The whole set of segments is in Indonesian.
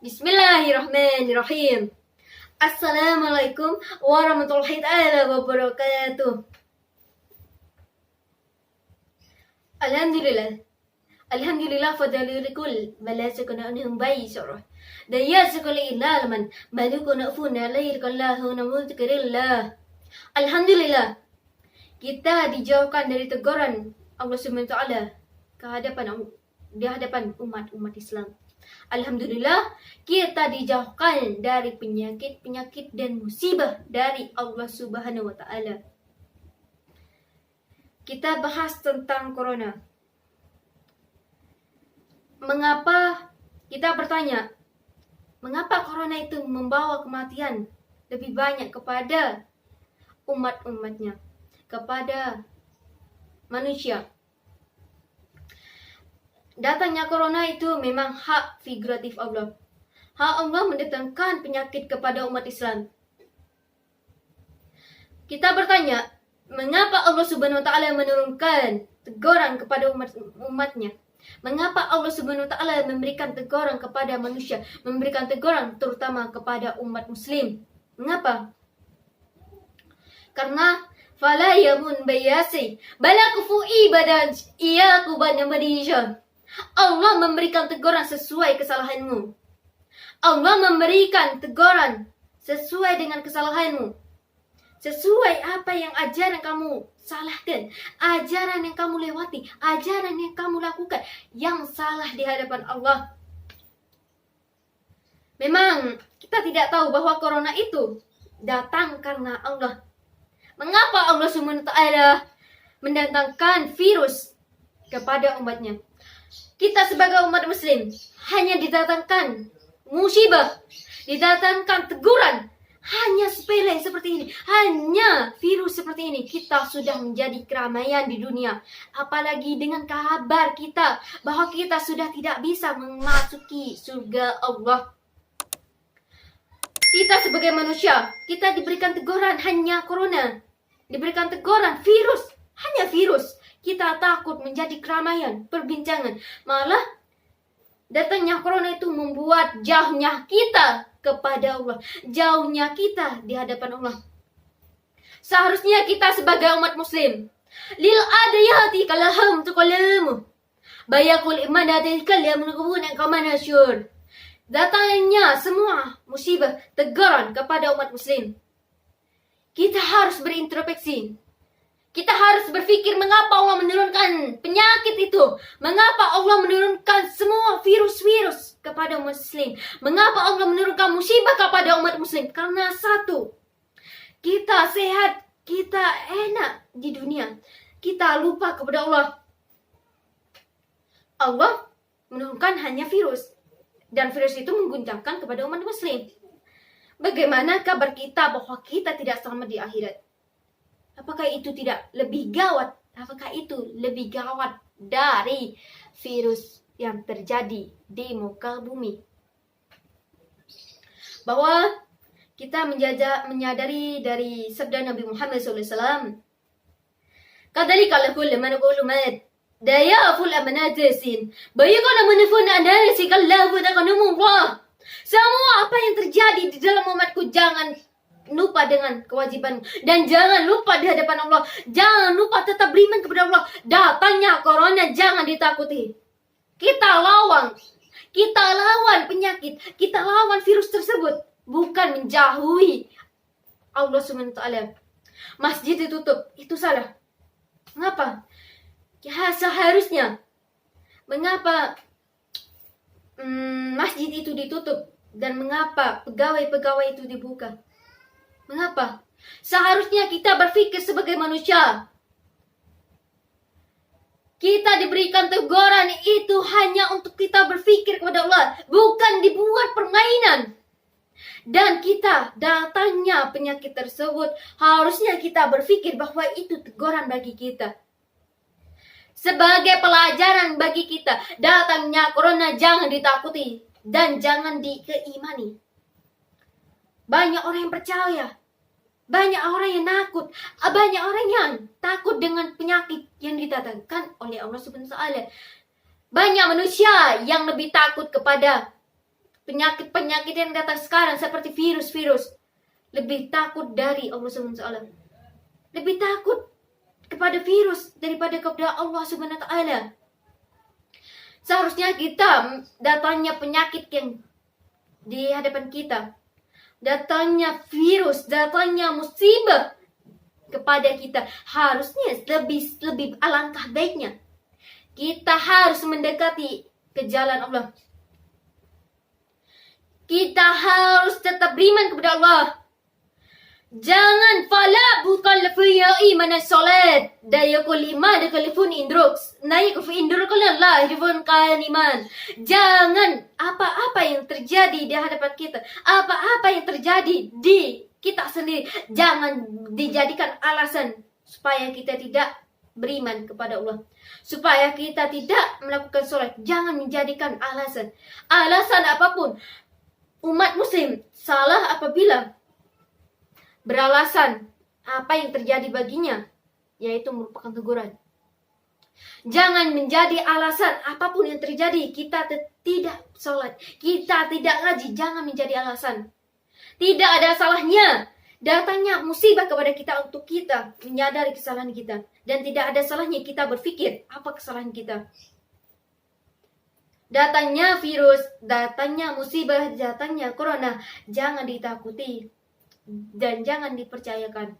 Bismillahirrahmanirrahim. Assalamualaikum warahmatullahi wabarakatuh. Alhamdulillah fadalulikul balasukuna anhum bayi syarah. Daya sekali ilalaman malukuna ufuna lahirkallahu namudkirillah. Alhamdulillah kita dijauhkan dari teguran Allah SWT di hadapan umat Islam. Alhamdulillah kita dijauhkan dari penyakit dan musibah dari Allah Subhanahu wa taala. Kita bahas tentang corona. Kita bertanya, mengapa corona itu membawa kematian lebih banyak kepada umat-umatnya, kepada manusia? Datangnya corona itu memang hak figuratif Allah. Hak Allah mendatangkan penyakit kepada umat Islam. Kita bertanya, mengapa Allah Subhanahu wa taala menurunkan teguran kepada umatnya? Mengapa Allah Subhanahu wa taala memberikan teguran kepada manusia, memberikan teguran terutama kepada umat muslim? Mengapa? Karena fala yamun bayasi balakufu ibadan iyaku bana marisha. Allah memberikan teguran sesuai kesalahanmu. Allah memberikan teguran sesuai dengan kesalahanmu. Sesuai apa yang ajaran kamu salahkan, ajaran yang kamu lewati, ajaran yang kamu lakukan yang salah di hadapan Allah. Memang kita tidak tahu bahwa corona itu datang karena Allah. Mengapa Allah SWT mendatangkan virus kepada umatnya? Kita sebagai umat muslim hanya didatangkan musibah, didatangkan teguran, hanya sepele seperti ini, hanya virus seperti ini, kita sudah menjadi keramaian di dunia. Apalagi dengan kabar kita bahwa kita sudah tidak bisa memasuki surga Allah. Kita sebagai manusia, kita diberikan teguran hanya corona, diberikan teguran virus, hanya virus. Kita takut menjadi keramaian, perbincangan. Malah datangnya corona itu membuat jauhnya kita kepada Allah, jauhnya kita di hadapan Allah. Seharusnya kita sebagai umat muslim lil adayati kalahum tuqalamu bayakul imanati kalam nukubuna kamana syur. Datangnya semua musibah, teguran kepada umat muslim. Kita harus berintrospeksi. Kita harus berpikir mengapa Allah menurunkan penyakit itu. Mengapa Allah menurunkan semua virus-virus kepada umat muslim. Mengapa Allah menurunkan musibah kepada umat muslim. Karena satu, kita sehat, kita enak di dunia. Kita lupa kepada Allah. Allah menurunkan hanya virus. Dan virus itu mengguncangkan kepada umat muslim. Bagaimana kabar kita bahwa kita tidak selamat di akhirat? Apakah itu tidak lebih gawat? Apakah itu lebih gawat dari virus yang terjadi di muka bumi? Bahwa kita menyadari dari sabda Nabi Muhammad SAW. Kadalika lakul man qulu mat daya ful amanatasin bayakana manfun anasi kallahu takanumullah. Semua apa yang terjadi di dalam umatku jangan lupa dengan kewajiban dan jangan lupa di hadapan Allah. Jangan lupa tetap beriman kepada Allah. Datangnya corona jangan ditakuti. Kita lawan penyakit, kita lawan virus tersebut, bukan menjauhi Allah SWT. Masjid ditutup, itu salah. Mengapa? Ya, seharusnya mengapa masjid itu ditutup dan mengapa pegawai-pegawai itu dibuka? Mengapa? Seharusnya kita berpikir sebagai manusia. Kita diberikan teguran itu hanya untuk kita berpikir kepada Allah, bukan dibuat permainan. Dan kita datangnya penyakit tersebut, harusnya kita berpikir bahwa itu teguran bagi kita. Sebagai pelajaran bagi kita, datangnya corona jangan ditakuti dan jangan dikeimani. Banyak orang yang percaya, banyak orang yang banyak orang yang takut dengan penyakit yang didatangkan oleh Allah Subhanahu wa taala. Banyak manusia yang lebih takut kepada penyakit-penyakit yang datang sekarang seperti virus-virus, lebih takut dari Allah Subhanahu wa taala. Lebih takut kepada virus daripada kepada Allah Subhanahu wa taala. Seharusnya kita datangnya penyakit yang di hadapan kita, datangnya virus, datangnya musibah kepada kita, harusnya lebih alangkah baiknya kita harus mendekati ke jalan Allah. Kita harus tetap beriman kepada Allah. Jangan fala bukallafu ya iman salat daya kul iman de kalifun indrox naik ke indrok Allah rifun kan iman. Jangan apa-apa yang terjadi di hadapan kita, apa-apa yang terjadi di kita sendiri, jangan dijadikan alasan supaya kita tidak beriman kepada Allah, supaya kita tidak melakukan sholat. Jangan menjadikan alasan apapun. Umat muslim salah apabila beralasan apa yang terjadi baginya, yaitu merupakan teguran. Jangan menjadi alasan apapun yang terjadi, kita tidak sholat, kita tidak ngaji. Jangan menjadi alasan. Tidak ada salahnya datangnya musibah kepada kita untuk kita menyadari kesalahan kita. Dan tidak ada salahnya kita berpikir apa kesalahan kita. Datangnya virus, datangnya musibah, datangnya corona, jangan ditakuti dan jangan dipercayakan.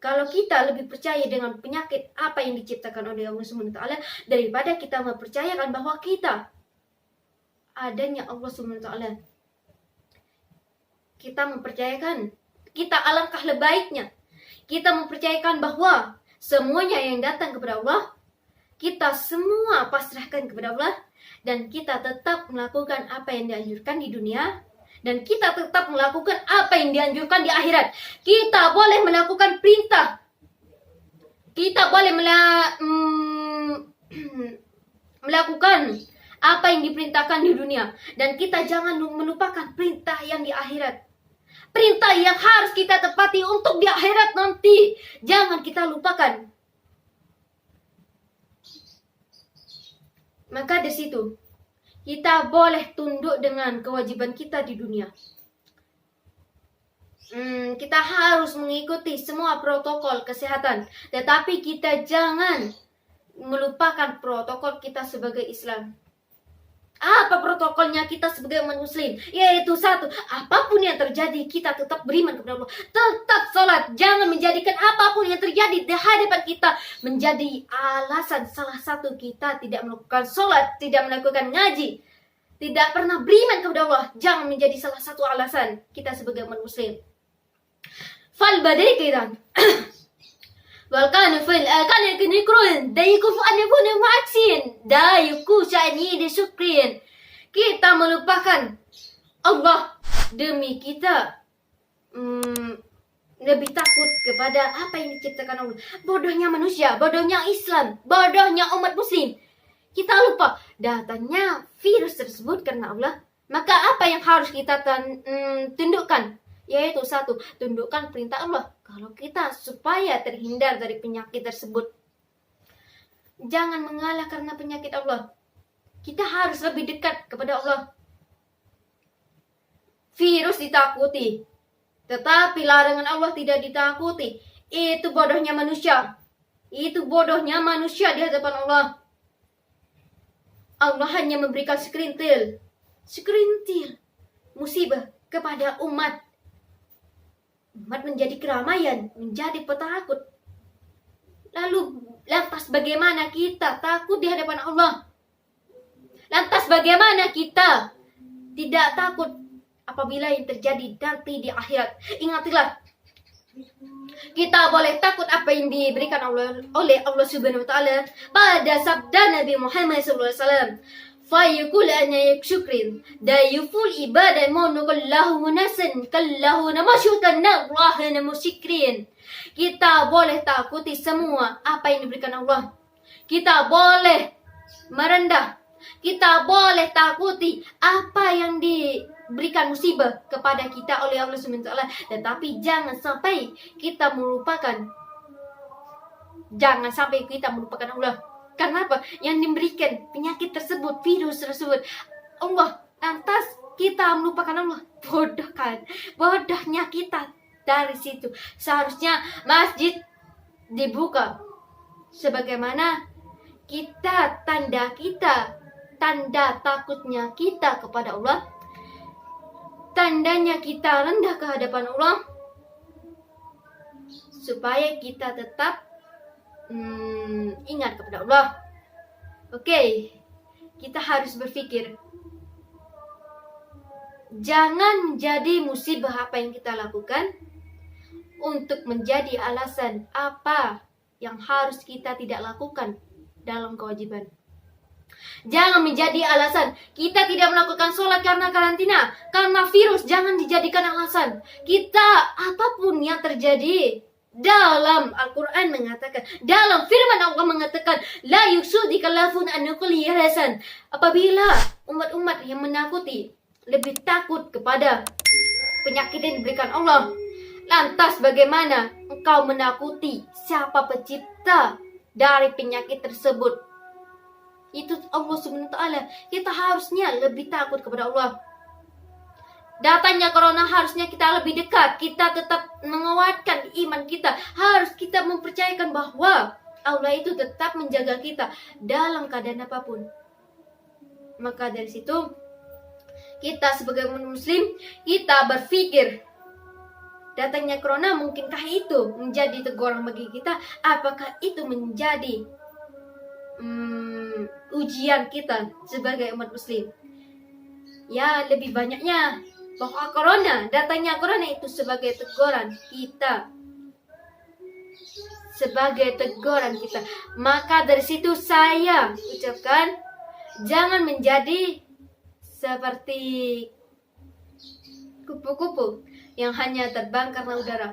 Kalau kita lebih percaya dengan penyakit apa yang diciptakan oleh Allah Subhanahu wa taala daripada kita mempercayakan bahwa kita adanya Allah Subhanahu wa taala. Kita mempercayakan, kita alangkah lebih baiknya kita mempercayakan bahwa semuanya yang datang kepada Allah, kita semua pasrahkan kepada Allah, dan kita tetap melakukan apa yang dianjurkan di dunia, dan kita tetap melakukan apa yang dianjurkan di akhirat. Kita boleh melakukan perintah, kita boleh melakukan apa yang diperintahkan di dunia, dan kita jangan melupakan perintah yang di akhirat. Perintah yang harus kita tepati untuk di akhirat nanti, jangan kita lupakan. Maka di situ kita boleh tunduk dengan kewajiban kita di dunia. Kita harus mengikuti semua protokol kesehatan, tetapi kita jangan melupakan protokol kita sebagai Islam. Apa protokolnya kita sebagai umat muslim? Yaitu satu, apapun yang terjadi kita tetap beriman kepada Allah, tetap sholat. Jangan menjadikan apapun yang terjadi di hadapan kita menjadi alasan salah satu kita tidak melakukan sholat, tidak melakukan ngaji, tidak pernah beriman kepada Allah. Jangan menjadi salah satu alasan kita sebagai umat muslim. Fal badai kiran Walkan fil kan yaknikun dayku an yakun ma'aksin dayku syani disukrin. Kita melupakan Allah demi kita lebih takut kepada apa yang diciptakan Allah. Bodohnya manusia, bodohnya Islam, bodohnya umat muslim. Kita lupa datangnya virus tersebut karena Allah. Maka apa yang harus kita tundukkan? Yaitu satu, tundukkan perintah Allah. Kalau kita supaya terhindar dari penyakit tersebut, jangan mengalah karena penyakit Allah. Kita harus lebih dekat kepada Allah. Virus ditakuti, tetapi larangan Allah tidak ditakuti. Itu bodohnya manusia. Itu bodohnya manusia di hadapan Allah. Allah hanya memberikan sekerintil musibah kepada umat. Umat menjadi keramaian, menjadi petakut. Lalu lantas bagaimana kita takut di hadapan Allah? Lantas bagaimana kita tidak takut apabila yang terjadi nanti di akhirat? Ingatlah, kita boleh takut apa yang diberikan oleh Allah Subhanahu wa taala pada sabda Nabi Muhammad sallallahu alaihi wasallam. Fayukul ana syukrin dayuful ibadah monukallahu nasan kallahu namasyukan nallahana musyikrin. Kita boleh takuti semua apa yang diberikan Allah. Kita boleh merendah, kita boleh takuti apa yang diberikan musibah kepada kita oleh Allah Subhanahu wa taala, tetapi jangan sampai kita melupakan Allah. Karena apa? Yang memberikan penyakit tersebut, virus tersebut, Allah. Lantas kita melupakan Allah. Bodoh kan? Bodohnya kita dari situ. Seharusnya masjid dibuka. Sebagaimana tanda takutnya kita kepada Allah, tandanya kita rendah ke hadapan Allah, supaya kita tetap ingat kepada Allah. Oke, kita harus berpikir, jangan jadi musibah apa yang kita lakukan untuk menjadi alasan apa yang harus kita tidak lakukan dalam kewajiban. Jangan menjadi alasan kita tidak melakukan sholat karena karantina, karena virus. Jangan dijadikan alasan. Kita, apapun yang terjadi, dalam Al-Quran mengatakan, dalam firman Allah mengatakan, la yusudikallafun anukul yarasan. Apabila umat-umat yang menakuti lebih takut kepada penyakit yang diberikan Allah, lantas bagaimana engkau menakuti siapa pencipta dari penyakit tersebut? Itu Allah SWT. Kita harusnya lebih takut kepada Allah. Datangnya corona harusnya kita lebih dekat. Kita tetap menguatkan iman kita. Harus kita mempercayakan bahwa Allah itu tetap menjaga kita dalam keadaan apapun. Maka dari situ, kita sebagai muslim, kita berpikir, datangnya corona mungkinkah itu menjadi teguran bagi kita? Apakah itu menjadi ujian kita sebagai umat muslim? Ya, lebih banyaknya bahwa datangnya corona itu sebagai teguran kita. Sebagai teguran kita. Maka dari situ saya ucapkan, jangan menjadi seperti kupu-kupu yang hanya terbang karena udara.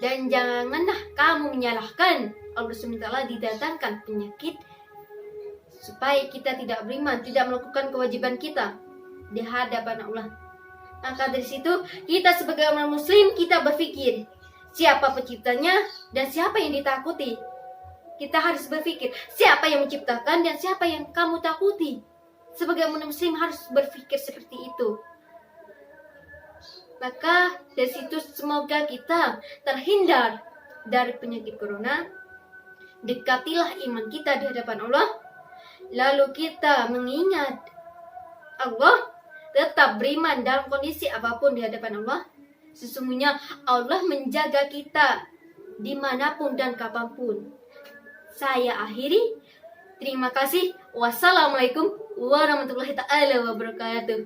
Dan janganlah kamu menyalahkan Allah SWT didatangkan penyakit supaya kita tidak beriman, tidak melakukan kewajiban kita di hadapan Allah. Maka dari situ, kita sebagai orang muslim, kita berpikir siapa penciptanya dan siapa yang ditakuti. Kita harus berpikir siapa yang menciptakan dan siapa yang kamu takuti. Sebagai orang muslim harus berpikir seperti itu. Maka dari situ semoga kita terhindar dari penyakit corona. Dekatilah iman kita di hadapan Allah. Lalu kita mengingat Allah, tetap beriman dalam kondisi apapun di hadapan Allah. Sesungguhnya Allah menjaga kita dimanapun dan kapanpun. Saya akhiri. Terima kasih. Wassalamualaikum warahmatullahi taala wabarakatuh.